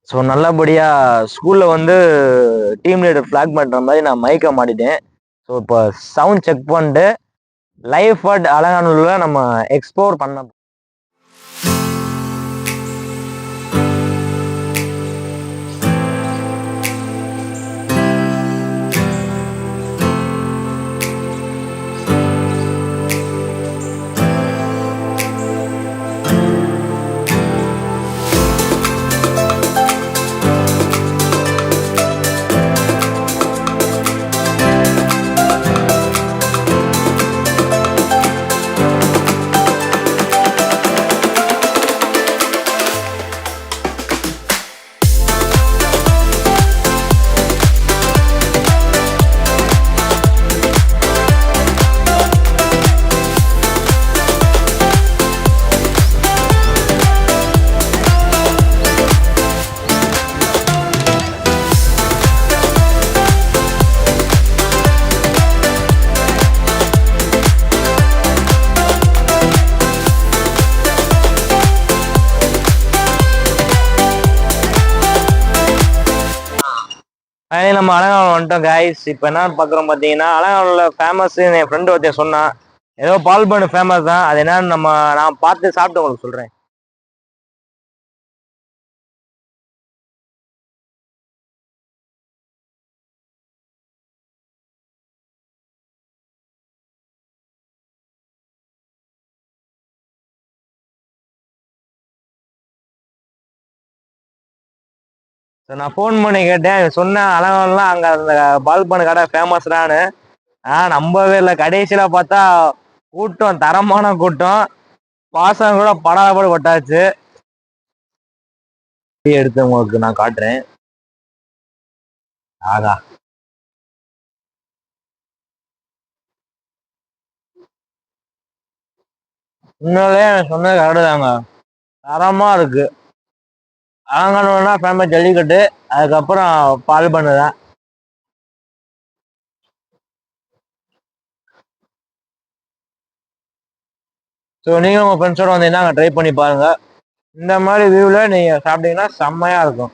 So நல்லபடியாக ஸ்கூலில் வந்து டீம் லீடர் ஃப்ளாக் பண்ணுற மாதிரி நான் மைக்கை மாட்டிட்டேன். ஸோ இப்போ சவுண்ட் செக் பண்ணிட்டு லைஃப் அட் அலங்காநல்லூரில் நம்ம எக்ஸ்ப்ளோர் பண்ண நம்ம அலங்காநல்லூர் வந்துட்டோம் கைஸ். இப்போ என்ன பார்க்குறோம் பார்த்தீங்கன்னா, அலங்காநல்லூரில் ஃபேமஸ் என் ஃப்ரெண்டு ஒருத்தன் சொன்னான். ஏதோ பால் பண்ணு ஃபேமஸ் தான். அது என்னன்னு நான் பார்த்து சாப்பிட்டு உங்களுக்கு சொல்கிறேன். ஸோ நான் ஃபோன் பண்ணி கேட்டேன். சொன்னேன் அலங்காநல்லூர்லாம் அங்கே அந்த பால் பண்ணு கடை ஃபேமஸ்டான்னு. நம்பவே இல்லை. கடைசியில் பார்த்தா கூட்டம், தரமான கூட்டம். பாசம் கூட படாதபாடு கொட்டாச்சு. எடுத்து உங்களுக்கு நான் காட்டுறேன். ஆகா, உண்மையிலே சொன்னது கரெக்டு தாங்க. தரமா இருக்கு. அலங்காநல்லூர்னா ஃபேமஸ் ஜல்லிக்கட்டு, அதுக்கப்புறம் பால் பண்ணு தான். ஸோ நீங்கள் உங்கள் ஃப்ரெண்ட்ஸோட வந்தீங்கன்னா அங்கே ட்ரை பண்ணி பாருங்கள். இந்த மாதிரி வியூவில் நீங்கள் சாப்பிட்டீங்கன்னா செம்மையாக இருக்கும்.